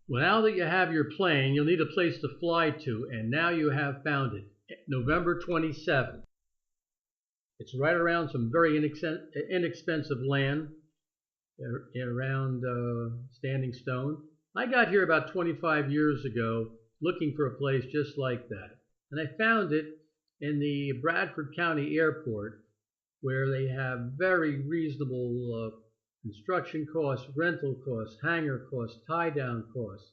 Well, now that you have your plane, you'll need a place to fly to, and now you have found it. November 27th. It's right around some very inexpensive land around Standing Stone. I got here about 25 years ago looking for a place just like that. And I found it in the Bradford County Airport, where they have very reasonable construction costs, rental costs, hangar costs, tie-down costs,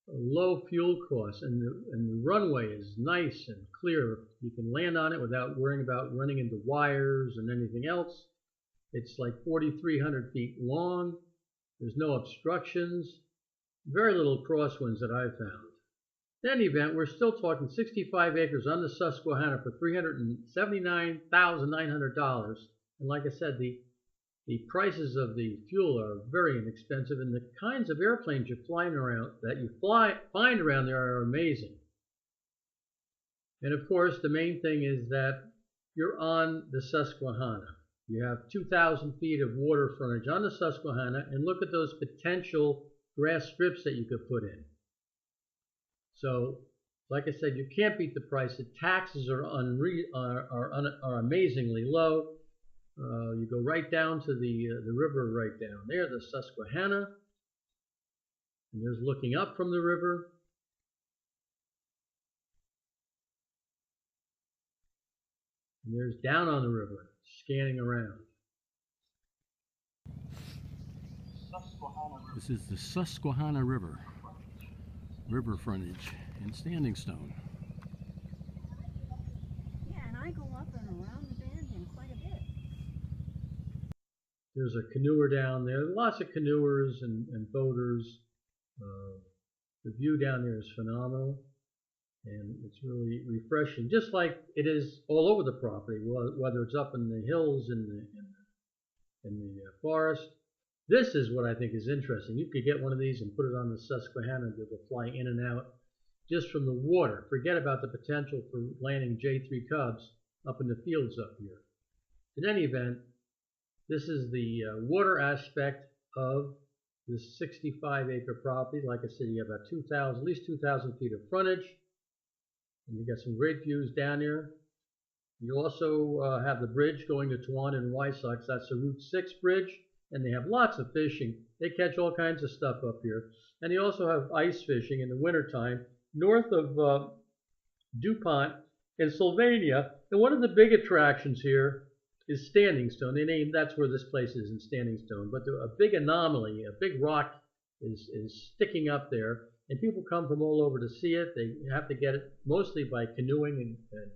low fuel costs, and the runway is nice and clear. You can land on it without worrying about running into wires and anything else. It's like 4,300 feet long. There's no obstructions. Very little crosswinds that I've found. In any event, we're still talking 65 acres on the Susquehanna for $379,900. And like I said, the prices of the fuel are very inexpensive, and the kinds of airplanes you're flying around find around there are amazing. And of course, the main thing is that you're on the Susquehanna. You have 2,000 feet of water frontage on the Susquehanna, and look at those potential grass strips that you could put in. So, like I said, you can't beat the price. The taxes are amazingly low. You go right down to the river right down there, the Susquehanna, and there's looking up from the river. And there's down on the river, scanning around. This is the Susquehanna River frontage in Standing Stone. Yeah, and I go up and around the bend in quite a bit. There's a canoer down there. Lots of canoers and boaters. The view down there is phenomenal, and it's really refreshing, just like it is all over the property, whether it's up in the hills in the forest. This is what I think is interesting. You could get one of these and put it on the Susquehanna and go flying in and out just from the water. Forget about the potential for landing J3 Cubs up in the fields up here. In any event, this is the water aspect of this 65-acre property. Like I said, you have about at least 2,000 feet of frontage, and you got some great views down there. You also have the bridge going to Towanda and Wysox. That's the Route 6 bridge, and they have lots of fishing. They catch all kinds of stuff up here, and they also have ice fishing in the wintertime north of DuPont in Sylvania. And one of the big attractions here is Standing Stone. That's where this place is, in Standing Stone. But a big anomaly, a big rock is sticking up there, and people come from all over to see it. They have to get it mostly by canoeing and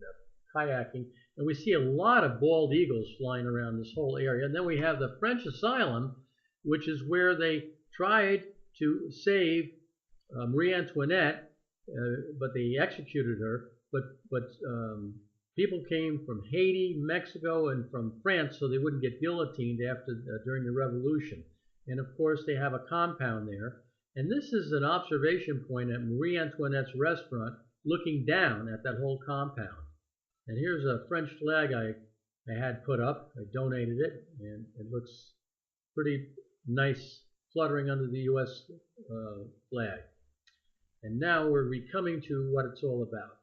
kayaking. And we see a lot of bald eagles flying around this whole area. And then we have the French Asylum, which is where they tried to save Marie Antoinette, but they executed her. But people came from Haiti, Mexico, and from France, so they wouldn't get guillotined during the Revolution. And of course, they have a compound there. And this is an observation point at Marie Antoinette's restaurant, looking down at that whole compound. And here's a French flag I had put up. I donated it, and it looks pretty nice fluttering under the U.S. Flag. And now we're coming to what it's all about.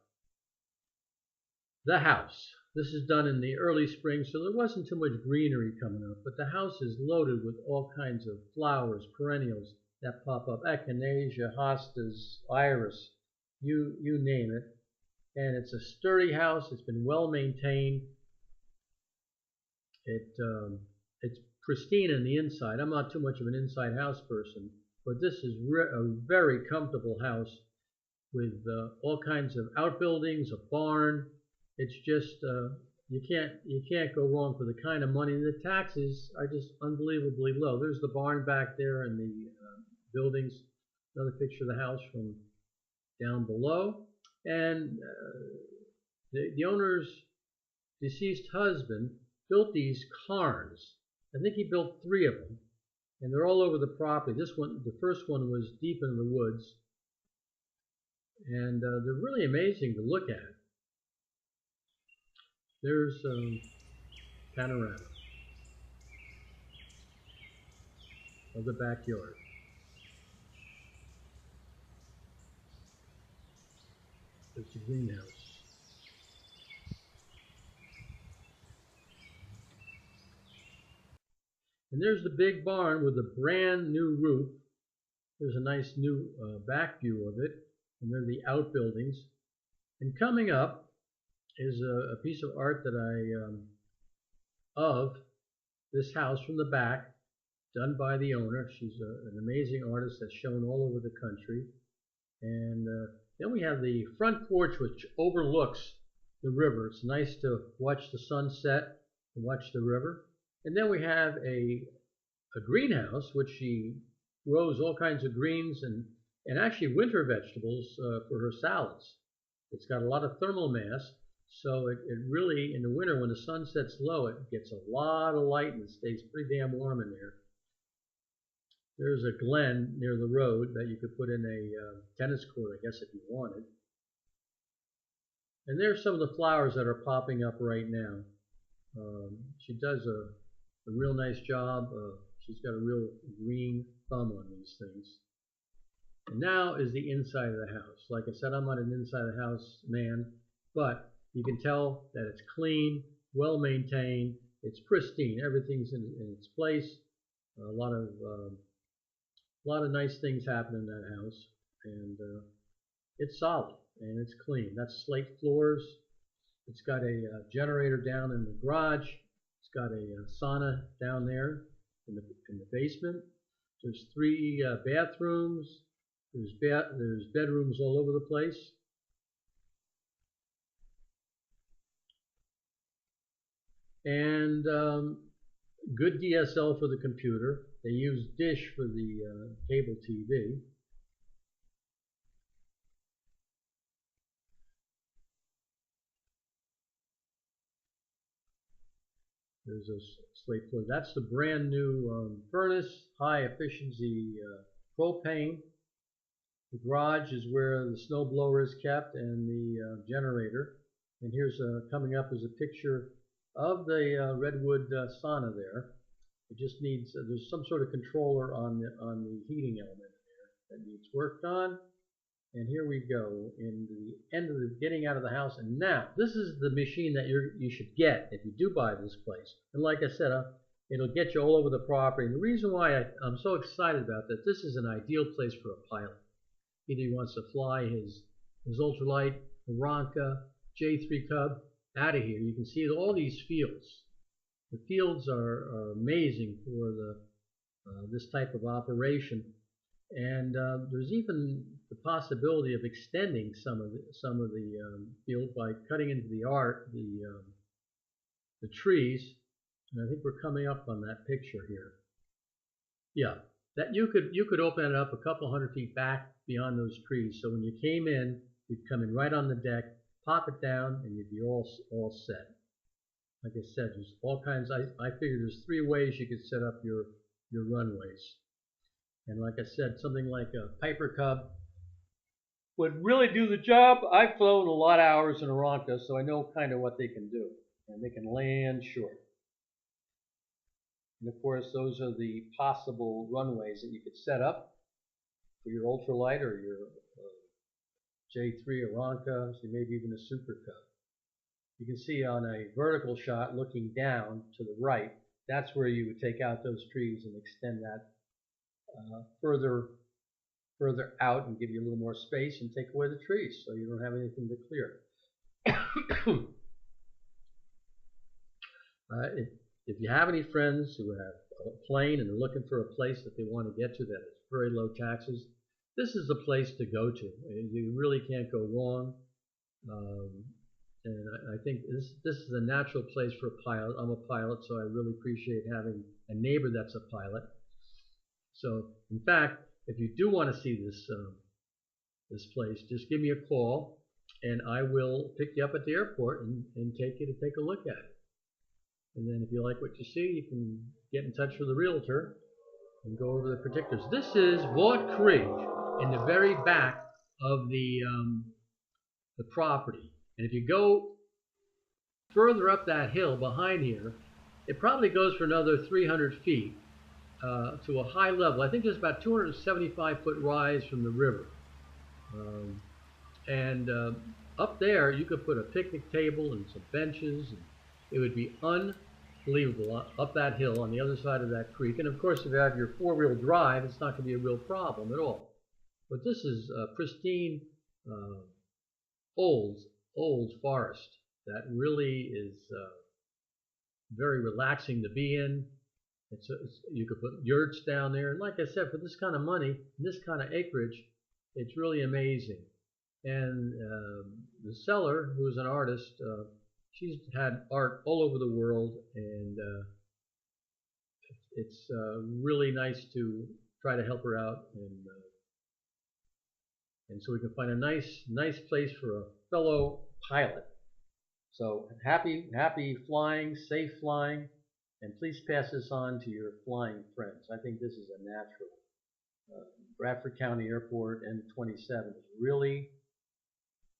The house. This is done in the early spring, so there wasn't too much greenery coming up, but the house is loaded with all kinds of flowers, perennials that pop up. Echinacea, hostas, iris, you name it. And it's a sturdy house. It's been well maintained. It's pristine in the inside. I'm not too much of an inside house person, but this is a very comfortable house with all kinds of outbuildings, a barn. It's just you can't go wrong for the kind of money. And the taxes are just unbelievably low. There's the barn back there and the buildings. Another picture of the house from down below. And the owner's deceased husband built these cairns. I think he built 3 of them, and they're all over the property. This one, the first one, was deep in the woods, and they're really amazing to look at. There's panorama of the backyard. There's the greenhouse. And there's the big barn with a brand new roof. There's a nice new back view of it. And there are the outbuildings. And coming up is a piece of art that of this house from the back, done by the owner. She's an amazing artist that's shown all over the country. And then we have the front porch, which overlooks the river. It's nice to watch the sunset and watch the river. And then we have a greenhouse, which she grows all kinds of greens and actually winter vegetables for her salads. It's got a lot of thermal mass, so it really, in the winter, when the sun sets low, it gets a lot of light and it stays pretty damn warm in there. There's a glen near the road that you could put in a tennis court, I guess, if you wanted. And there's some of the flowers that are popping up right now. She does a real nice job. She's got a real green thumb on these things. And now is the inside of the house. Like I said, I'm not an inside of the house man, but you can tell that it's clean, well maintained, it's pristine, everything's in its place. A lot of nice things happen in that house, and it's solid and it's clean. That's slate floors. It's got a generator down in the garage. It's got a sauna down there in the basement. There's 3 bathrooms. There's bedrooms all over the place. And good DSL for the computer. They use Dish for the cable TV. There's a slate floor. That's the brand new furnace, high efficiency propane. The garage is where the snow blower is kept and the generator. And here's coming up is a picture of the redwood sauna there. It just needs, there's some sort of controller on the heating element there that needs worked on. And here we go in the end of the getting out of the house. And now, this is the machine that you should get if you do buy this place. And like I said, it'll get you all over the property. And the reason why I'm so excited about that, this is an ideal place for a pilot. Either he wants to fly his ultralight, Aranca, J3 Cub out of here. You can see all these fields. The fields are amazing for this type of operation. And there's even the possibility of extending some of the field by cutting into the trees. And I think we're coming up on that picture here. Yeah, that you could open it up a couple hundred feet back beyond those trees. So when you came in, you'd come in right on the deck, pop it down, and you'd be all set. Like I said, there's all kinds. I figure there's 3 ways you could set up your runways. And like I said, something like a Piper Cub would really do the job. I've flown a lot of hours in Aranca, so I know kind of what they can do. And they can land short. And of course, those are the possible runways that you could set up for your ultralight or your J3 Aranca, so maybe even a Super Cub. You can see on a vertical shot looking down to the right, that's where you would take out those trees and extend that further out and give you a little more space and take away the trees so you don't have anything to clear. If you have any friends who have a plane and they're looking for a place that they want to get to that is very low taxes, this is the place to go to. You really can't go wrong. And I think this is a natural place for a pilot. I'm a pilot, so I really appreciate having a neighbor that's a pilot. So, in fact, if you do want to see this place, just give me a call, and I will pick you up at the airport and take you to take a look at it. And then if you like what you see, you can get in touch with the realtor and go over the particulars. This is Vaught Creek in the very back of the property. And if you go further up that hill behind here, it probably goes for another 300 feet to a high level. I think there's about 275-foot rise from the river. And up there, you could put a picnic table and some benches, and it would be unbelievable up that hill on the other side of that creek. And of course, if you have your four-wheel drive, it's not going to be a real problem at all. But this is a pristine, uh, old, old forest that really is very relaxing to be in. You could put yurts down there, and like I said, for this kind of money, this kind of acreage, it's really amazing. And the seller, who's an artist, she's had art all over the world, and it's really nice to try to help her out, and so we can find a nice place for a fellow pilot. So happy flying, safe flying, and please pass this on to your flying friends. I think this is a natural. Bradford County Airport N27 is really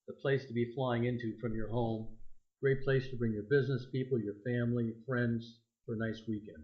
the place to be flying into from your home. Great place to bring your business people, your family, friends for a nice weekend.